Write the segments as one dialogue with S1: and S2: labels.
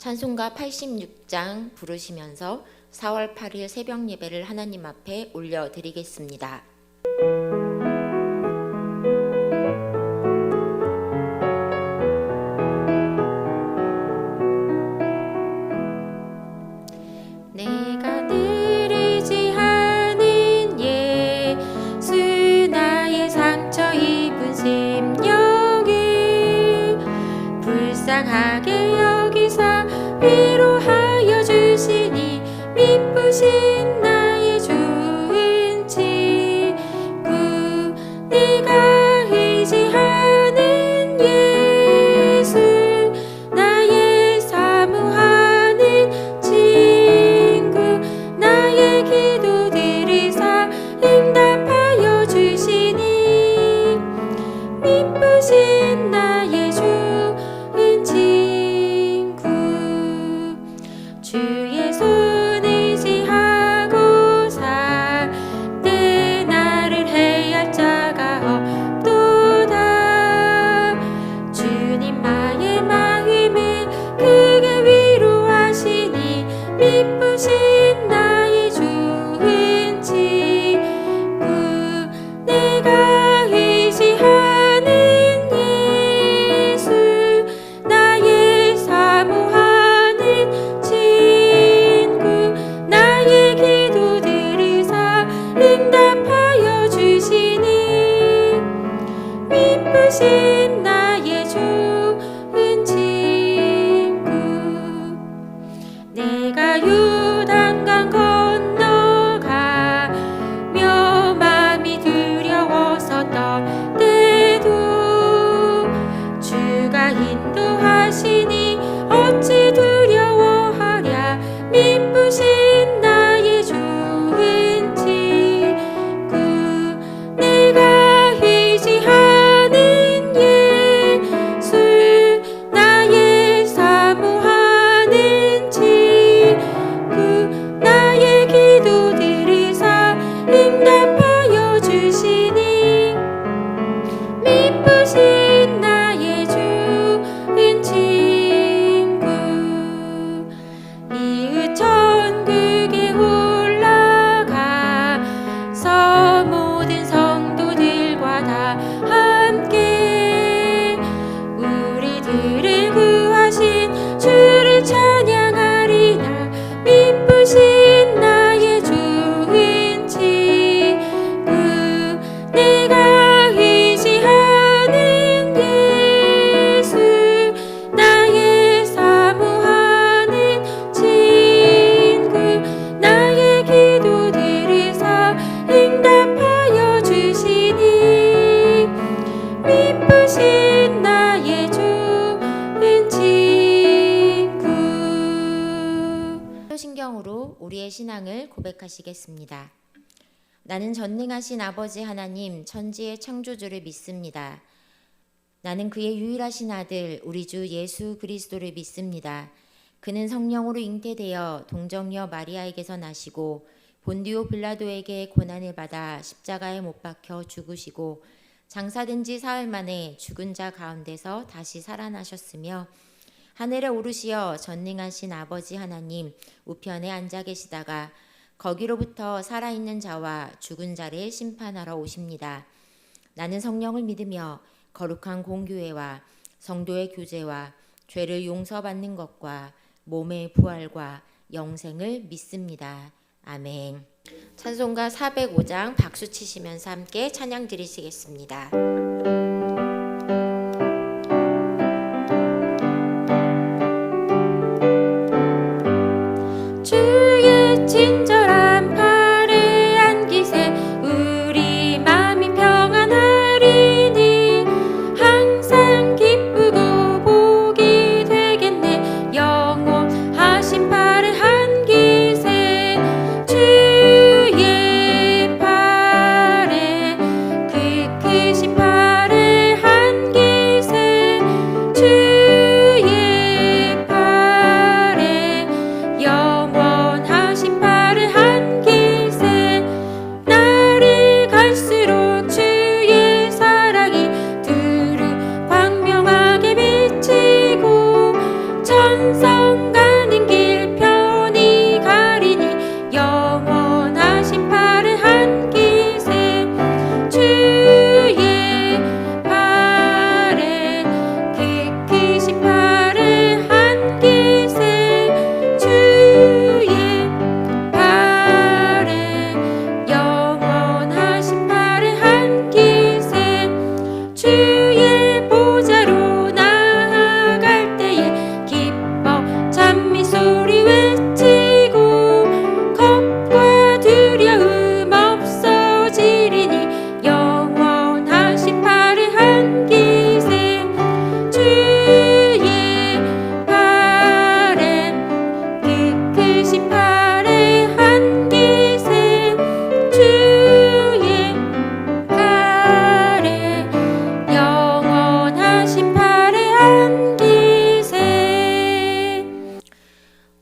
S1: 찬송가 86장 부르시면서 4월 8일 새벽 예배를 하나님 앞에 올려드리겠습니다. 내가 늘 의지하는 예수 나의 상처 입은 심령을 불쌍하게 여기사 위로하여 주시니 미쁘신 나의 좋은 친구 내가 의지하는 예수 나의 사모하는 친구 나의 기도 들으사 응답하여 주시니 미쁘신 나의 좋은 친구 주의 손 의지하고 살 때 나를 해할 자가 없도다. 주님 나의 마음을 크게 위로하시니 미쁘신 나의 좋은 친구 내가 의지하는 예수 나의 사모하는 친구 나의 기도 들으사 응답하여 주시니 미쁘신 나의 좋은 친구 내가 요단강 건너가며 마음이 두려웠었던 때도 주가 인도하시니 어찌 두려워하랴 미쁘신 나의 좋은 친구 내가 의지하는 예수 나의 사모하는 친구 나의 기도 들으사 응답하여 주시니 미쁘신 나의 좋은 친구 이웃 천국에 올라가서 모든 성도들과 다 함께 우리들을 구하신 주를 찬양하리라 미쁘신 나의 좋은 친구 내가 의지하는 예수 나의 사모하는 친구 나의 기도 들으사 응답하여 주시니 미쁘신 나의 좋은 친구 신경으로 우리의 신앙을 고백하시겠습니다. 나는 전능하신 아버지 하나님 천지의 창조주를 믿습니다. 나는 그의 유일하신 아들 우리 주 예수 그리스도를 믿습니다. 그는 성령으로 잉태되어 동정녀 마리아에게서 나시고 본디오 빌라도에게 고난을 받아 십자가에 못 박혀 죽으시고 장사된 지 사흘 만에 죽은 자 가운데서 다시 살아나셨으며 하늘에 오르시어 전능하신 아버지 하나님 우편에 앉아 계시다가 거기로부터 살아있는 자와 죽은 자를 심판하러 오십니다. 나는 성령을 믿으며 거룩한 공교회와 성도의 교제와 죄를 용서받는 것과 몸의 부활과 영생을 믿습니다. 아멘. 찬송가 405장 박수 치시면서 함께 찬양 드리시겠습니다. 주의 친절한 팔에 안기세 우리 마음이 평안하리니 항상 기쁘고 복이 되겠네 영원하신 팔에 안기세 주의 팔에 그 크신 팔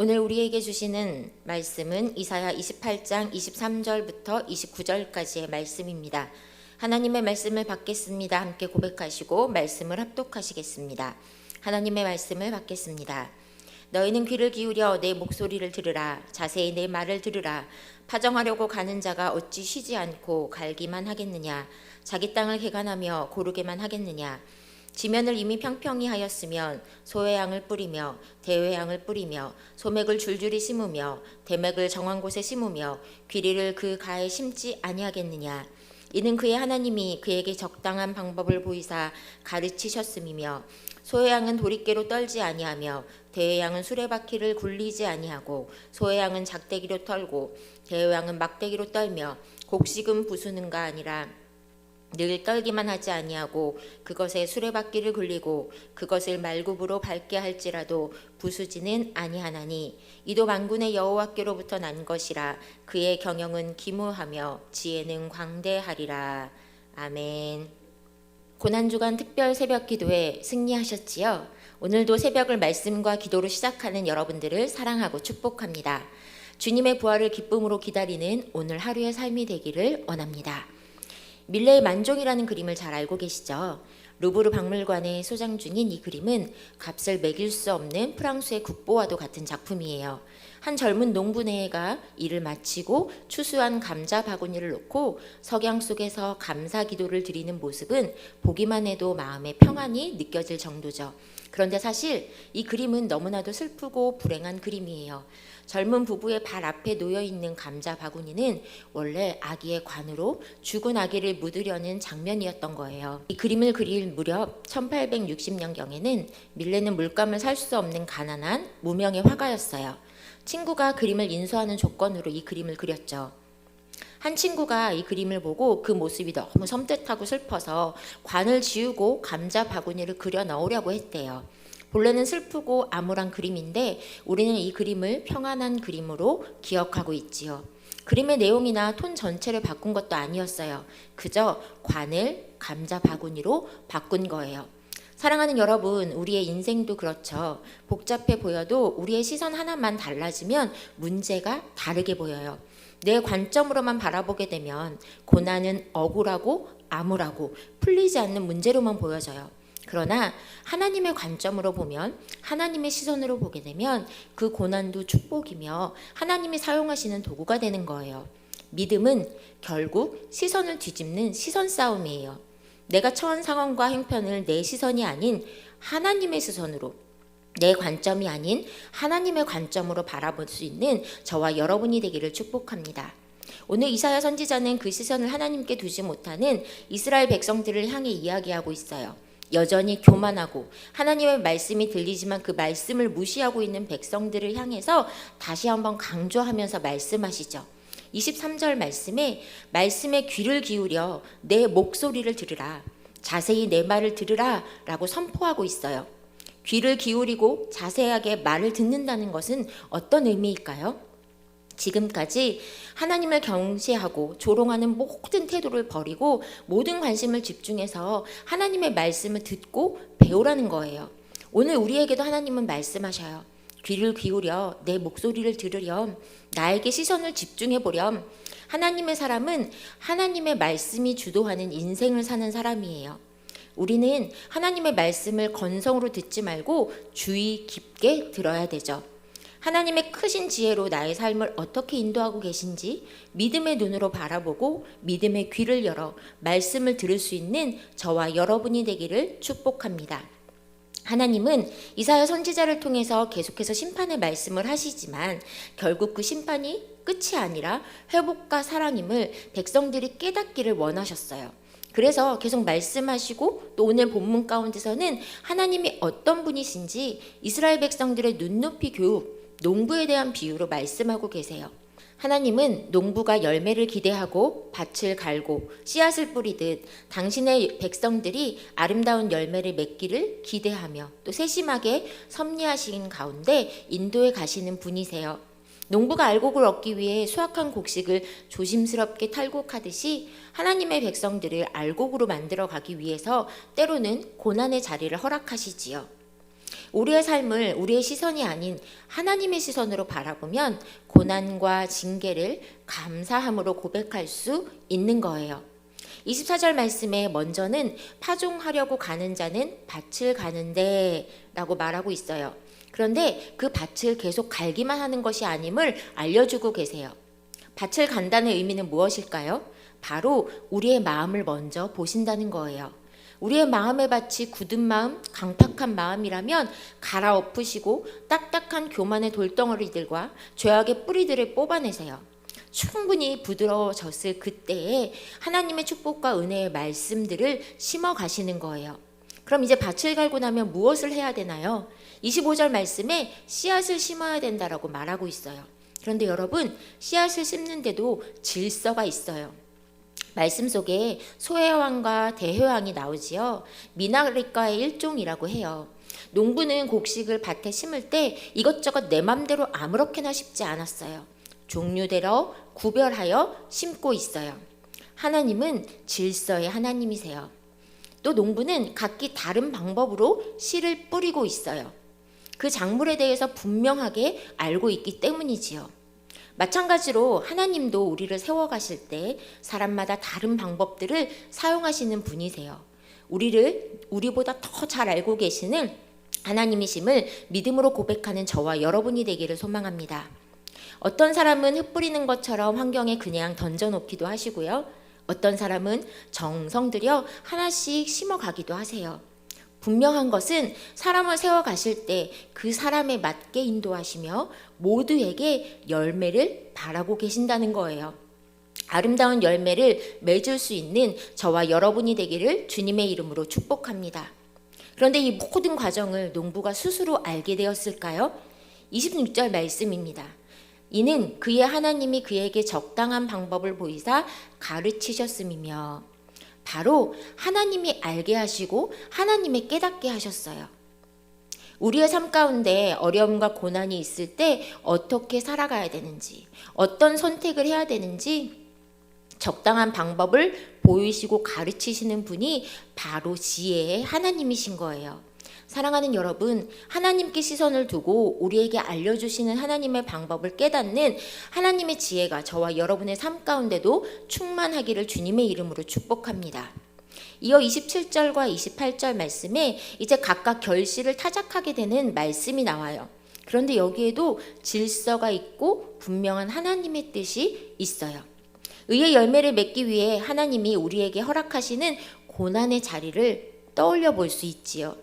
S1: 오늘 우리에게 주시는 말씀은 이사야 28장 23절부터 29절까지의 말씀입니다. 하나님의 말씀을 받겠습니다. 함께 고백하시고 말씀을 합독하시겠습니다. 하나님의 말씀을 받겠습니다. 너희는 귀를 기울여 내 목소리를 들으라. 자세히 내 말을 들으라. 파정하려고 가는 자가 어찌 쉬지 않고 갈기만 하겠느냐. 자기 땅을 개간하며 고르게만 하겠느냐. 지면을 이미 평평히 하였으면 소회양을 뿌리며 대회양을 뿌리며 소맥을 줄줄이 심으며 대맥을 정한 곳에 심으며 귀리를 그 가에 심지 아니하겠느냐. 이는 그의 하나님이 그에게 적당한 방법을 보이사 가르치셨음이며 소회양은 도리깨로 떨지 아니하며 대회양은 수레바퀴를 굴리지 아니하고 소회양은 작대기로 떨고 대회양은 막대기로 떨며 곡식은 부수는가 아니라 늘 떨기만 하지 아니하고 그것에 수레바퀴를 굴리고 그것을 말굽으로 밟게 할지라도 부수지는 아니하나니 이도 만군의 여호와께로부터 난 것이라. 그의 경영은 기무하며 지혜는 광대하리라. 아멘. 고난주간 특별 새벽 기도에 승리하셨지요? 오늘도 새벽을 말씀과 기도로 시작하는 여러분들을 사랑하고 축복합니다. 주님의 부활을 기쁨으로 기다리는 오늘 하루의 삶이 되기를 원합니다. 밀레의 만종이라는 그림을 잘 알고 계시죠? 루브르 박물관에 소장 중인 이 그림은 값을 매길 수 없는 프랑스의 국보와도 같은 작품이에요. 한 젊은 농부네가 일을 마치고 추수한 감자 바구니를 놓고 석양 속에서 감사 기도를 드리는 모습은 보기만 해도 마음의 평안이 느껴질 정도죠. 그런데 사실 이 그림은 너무나도 슬프고 불행한 그림이에요. 젊은 부부의 발 앞에 놓여있는 감자 바구니는 원래 아기의 관으로 죽은 아기를 묻으려는 장면이었던 거예요. 이 그림을 그릴 무렵 1860년경에는 밀레는 물감을 살 수 없는 가난한 무명의 화가였어요. 친구가 그림을 인수하는 조건으로 이 그림을 그렸죠. 한 친구가 이 그림을 보고 그 모습이 너무 섬뜩하고 슬퍼서 관을 지우고 감자 바구니를 그려 넣으려고 했대요. 본래는 슬프고 암울한 그림인데 우리는 이 그림을 평안한 그림으로 기억하고 있지요. 그림의 내용이나 톤 전체를 바꾼 것도 아니었어요. 그저 관을 감자 바구니로 바꾼 거예요. 사랑하는 여러분, 우리의 인생도 그렇죠. 복잡해 보여도 우리의 시선 하나만 달라지면 문제가 다르게 보여요. 내 관점으로만 바라보게 되면 고난은 억울하고 암울하고 풀리지 않는 문제로만 보여져요. 그러나 하나님의 관점으로 보면, 하나님의 시선으로 보게 되면 그 고난도 축복이며 하나님이 사용하시는 도구가 되는 거예요. 믿음은 결국 시선을 뒤집는 시선 싸움이에요. 내가 처한 상황과 행편을 내 시선이 아닌 하나님의 시선으로, 내 관점이 아닌 하나님의 관점으로 바라볼 수 있는 저와 여러분이 되기를 축복합니다. 오늘 이사야 선지자는 그 시선을 하나님께 두지 못하는 이스라엘 백성들을 향해 이야기하고 있어요. 여전히 교만하고 하나님의 말씀이 들리지만 그 말씀을 무시하고 있는 백성들을 향해서 다시 한번 강조하면서 말씀하시죠. 23절 말씀에 귀를 기울여 내 목소리를 들으라. 자세히 내 말을 들으라 라고 선포하고 있어요. 귀를 기울이고 자세하게 말을 듣는다는 것은 어떤 의미일까요? 지금까지 하나님을 경시하고 조롱하는 모든 태도를 버리고 모든 관심을 집중해서 하나님의 말씀을 듣고 배우라는 거예요. 오늘 우리에게도 하나님은 말씀하셔요. 귀를 기울여 내 목소리를 들으렴. 나에게 시선을 집중해 보렴. 하나님의 사람은 하나님의 말씀이 주도하는 인생을 사는 사람이에요. 우리는 하나님의 말씀을 건성으로 듣지 말고 주의 깊게 들어야 되죠. 하나님의 크신 지혜로 나의 삶을 어떻게 인도하고 계신지 믿음의 눈으로 바라보고 믿음의 귀를 열어 말씀을 들을 수 있는 저와 여러분이 되기를 축복합니다. 하나님은 이사야 선지자를 통해서 계속해서 심판의 말씀을 하시지만 결국 그 심판이 끝이 아니라 회복과 사랑임을 백성들이 깨닫기를 원하셨어요. 그래서 계속 말씀하시고 또 오늘 본문 가운데서는 하나님이 어떤 분이신지 이스라엘 백성들의 눈높이 교육, 농부에 대한 비유로 말씀하고 계세요. 하나님은 농부가 열매를 기대하고 밭을 갈고 씨앗을 뿌리듯 당신의 백성들이 아름다운 열매를 맺기를 기대하며 또 세심하게 섭리하신 가운데 인도에 가시는 분이세요. 농부가 알곡을 얻기 위해 수확한 곡식을 조심스럽게 탈곡하듯이 하나님의 백성들을 알곡으로 만들어 가기 위해서 때로는 고난의 자리를 허락하시지요. 우리의 삶을 우리의 시선이 아닌 하나님의 시선으로 바라보면 고난과 징계를 감사함으로 고백할 수 있는 거예요. 24절 말씀에 먼저는 파종하려고 가는 자는 밭을 가는데 라고 말하고 있어요. 그런데 그 밭을 계속 갈기만 하는 것이 아님을 알려주고 계세요. 밭을 간다는 의미는 무엇일까요? 바로 우리의 마음을 먼저 보신다는 거예요. 우리의 마음의 밭이 굳은 마음, 강팍한 마음이라면 갈아엎으시고 딱딱한 교만의 돌덩어리들과 죄악의 뿌리들을 뽑아내세요. 충분히 부드러워졌을 그때에 하나님의 축복과 은혜의 말씀들을 심어 가시는 거예요. 그럼 이제 밭을 갈고 나면 무엇을 해야 되나요? 25절 말씀에 씨앗을 심어야 된다라고 말하고 있어요. 그런데 여러분, 씨앗을 심는데도 질서가 있어요. 말씀 속에 소회왕과 대회왕이 나오지요. 미나리과의 일종이라고 해요. 농부는 곡식을 밭에 심을 때 이것저것 내 맘대로 아무렇게나 심지 않았어요. 종류대로 구별하여 심고 있어요. 하나님은 질서의 하나님이세요. 또 농부는 각기 다른 방법으로 씨를 뿌리고 있어요. 그 작물에 대해서 분명하게 알고 있기 때문이지요. 마찬가지로 하나님도 우리를 세워가실 때 사람마다 다른 방법들을 사용하시는 분이세요. 우리보다 더 잘 알고 계시는 하나님이심을 믿음으로 고백하는 저와 여러분이 되기를 소망합니다. 어떤 사람은 흙 뿌리는 것처럼 환경에 그냥 던져놓기도 하시고요. 어떤 사람은 정성 들여 하나씩 심어가기도 하세요. 분명한 것은 사람을 세워가실 때 그 사람에 맞게 인도하시며 모두에게 열매를 바라고 계신다는 거예요. 아름다운 열매를 맺을 수 있는 저와 여러분이 되기를 주님의 이름으로 축복합니다. 그런데 이 모든 과정을 농부가 스스로 알게 되었을까요? 26절 말씀입니다. 이는 그의 하나님이 그에게 적당한 방법을 보이사 가르치셨음이며, 바로 하나님이 알게 하시고 하나님이 깨닫게 하셨어요. 우리의 삶 가운데 어려움과 고난이 있을 때 어떻게 살아가야 되는지, 어떤 선택을 해야 되는지 적당한 방법을 보이시고 가르치시는 분이 바로 지혜의 하나님이신 거예요. 사랑하는 여러분, 하나님께 시선을 두고 우리에게 알려주시는 하나님의 방법을 깨닫는 하나님의 지혜가 저와 여러분의 삶 가운데도 충만하기를 주님의 이름으로 축복합니다. 이어 27절과 28절 말씀에 이제 각각 결실을 타작하게 되는 말씀이 나와요. 그런데 여기에도 질서가 있고 분명한 하나님의 뜻이 있어요. 의의 열매를 맺기 위해 하나님이 우리에게 허락하시는 고난의 자리를 떠올려 볼 수 있지요.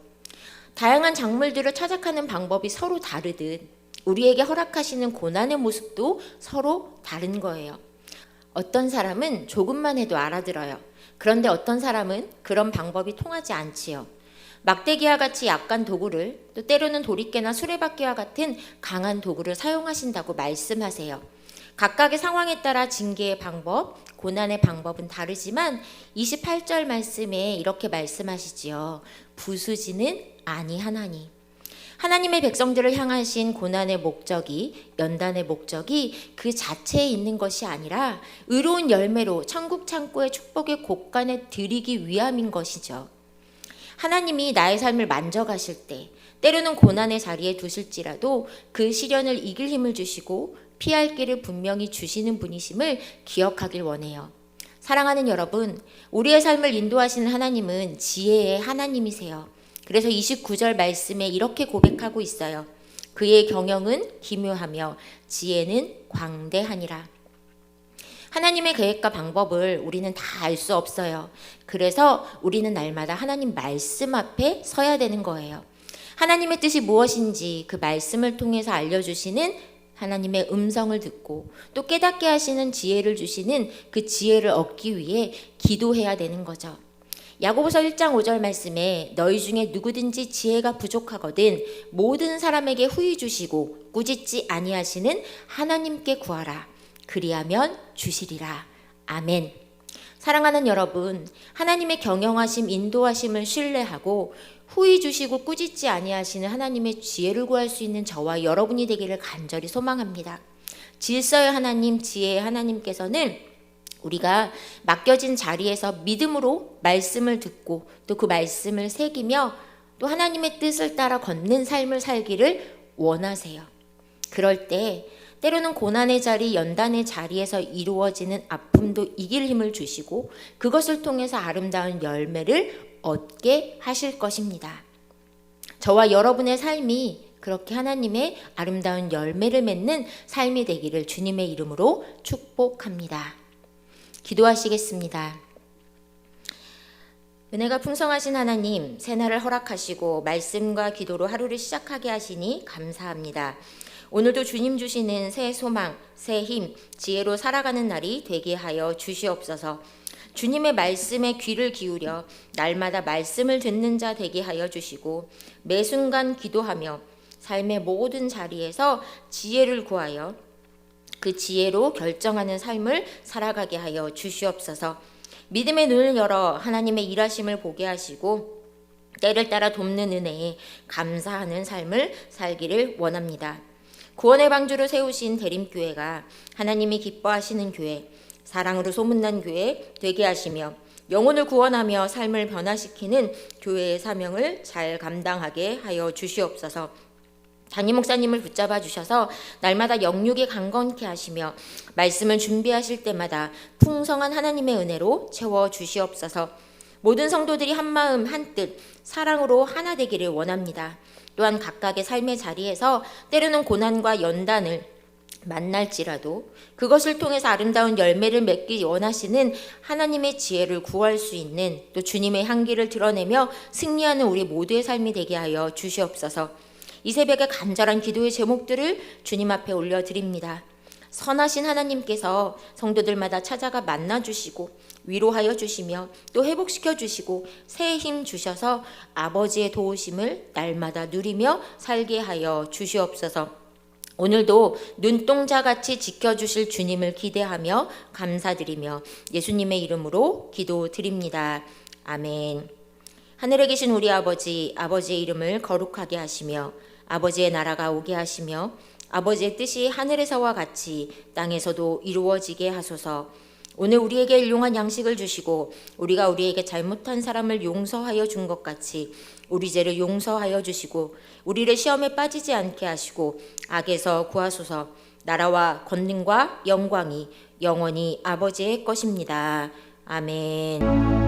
S1: 다양한 작물들을 타작하는 방법이 서로 다르듯 우리에게 허락하시는 고난의 모습도 서로 다른 거예요. 어떤 사람은 조금만 해도 알아들어요. 그런데 어떤 사람은 그런 방법이 통하지 않지요. 막대기와 같이 약간 도구를, 또 때로는 도리깨나 수레바퀴와 같은 강한 도구를 사용하신다고 말씀하세요. 각각의 상황에 따라 징계의 방법, 고난의 방법은 다르지만 28절 말씀에 이렇게 말씀하시지요. 부수지는 아니하나니. 하나님의 백성들을 향하신 고난의 목적이, 연단의 목적이 그 자체에 있는 것이 아니라 의로운 열매로 천국 창고의 축복의 곳간에 들이기 위함인 것이죠. 하나님이 나의 삶을 만져가실 때 때로는 고난의 자리에 두실지라도 그 시련을 이길 힘을 주시고 피할 길을 분명히 주시는 분이심을 기억하길 원해요. 사랑하는 여러분, 우리의 삶을 인도하시는 하나님은 지혜의 하나님이세요. 그래서 29절 말씀에 이렇게 고백하고 있어요. 그의 경영은 기묘하며 지혜는 광대하니라. 하나님의 계획과 방법을 우리는 다 알 수 없어요. 그래서 우리는 날마다 하나님 말씀 앞에 서야 되는 거예요. 하나님의 뜻이 무엇인지 그 말씀을 통해서 알려주시는 하나님의 음성을 듣고 또 깨닫게 하시는 지혜를 주시는 그 지혜를 얻기 위해 기도해야 되는 거죠. 야고보서 1장 5절 말씀에 너희 중에 누구든지 지혜가 부족하거든 모든 사람에게 후히 주시고 꾸짖지 아니하시는 하나님께 구하라. 그리하면 주시리라. 아멘. 사랑하는 여러분, 하나님의 경영하심, 인도하심을 신뢰하고 후히 주시고 꾸짖지 아니하시는 하나님의 지혜를 구할 수 있는 저와 여러분이 되기를 간절히 소망합니다. 질서의 하나님, 지혜의 하나님께서는 우리가 맡겨진 자리에서 믿음으로 말씀을 듣고 또 그 말씀을 새기며 또 하나님의 뜻을 따라 걷는 삶을 살기를 원하세요. 그럴 때 때로는 고난의 자리, 연단의 자리에서 이루어지는 아픔도 이길 힘을 주시고 그것을 통해서 아름다운 열매를 얻게 하실 것입니다. 저와 여러분의 삶이 그렇게 하나님의 아름다운 열매를 맺는 삶이 되기를 주님의 이름으로 축복합니다. 기도하시겠습니다. 은혜가 풍성하신 하나님, 새날을 허락하시고 말씀과 기도로 하루를 시작하게 하시니 감사합니다. 오늘도 주님 주시는 새 소망, 새 힘, 지혜로 살아가는 날이 되게 하여 주시옵소서. 주님의 말씀에 귀를 기울여 날마다 말씀을 듣는 자 되게 하여 주시고 매 순간 기도하며 삶의 모든 자리에서 지혜를 구하여 그 지혜로 결정하는 삶을 살아가게 하여 주시옵소서. 믿음의 눈을 열어 하나님의 일하심을 보게 하시고 때를 따라 돕는 은혜에 감사하는 삶을 살기를 원합니다. 구원의 방주를 세우신 대림교회가 하나님이 기뻐하시는 교회, 사랑으로 소문난 교회 되게 하시며 영혼을 구원하며 삶을 변화시키는 교회의 사명을 잘 감당하게 하여 주시옵소서. 담임 목사님을 붙잡아 주셔서 날마다 영육이 강건케 하시며 말씀을 준비하실 때마다 풍성한 하나님의 은혜로 채워 주시옵소서. 모든 성도들이 한마음 한뜻 사랑으로 하나 되기를 원합니다. 또한 각각의 삶의 자리에서 때로는 고난과 연단을 만날지라도 그것을 통해서 아름다운 열매를 맺기 원하시는 하나님의 지혜를 구할 수 있는 또 주님의 향기를 드러내며 승리하는 우리 모두의 삶이 되게 하여 주시옵소서. 이 새벽에 간절한 기도의 제목들을 주님 앞에 올려드립니다. 선하신 하나님께서 성도들마다 찾아가 만나주시고 위로하여 주시며 또 회복시켜 주시고 새 힘 주셔서 아버지의 도우심을 날마다 누리며 살게 하여 주시옵소서. 오늘도 눈동자같이 지켜주실 주님을 기대하며 감사드리며 예수님의 이름으로 기도드립니다. 아멘. 하늘에 계신 우리 아버지, 아버지의 이름을 거룩하게 하시며 아버지의 나라가 오게 하시며 아버지의 뜻이 하늘에서와 같이 땅에서도 이루어지게 하소서. 오늘 우리에게 일용할 양식을 주시고 우리가 우리에게 잘못한 사람을 용서하여 준 것 같이 우리 죄를 용서하여 주시고 우리를 시험에 빠지지 않게 하시고 악에서 구하소서. 나라와 권능과 영광이 영원히 아버지의 것입니다. 아멘.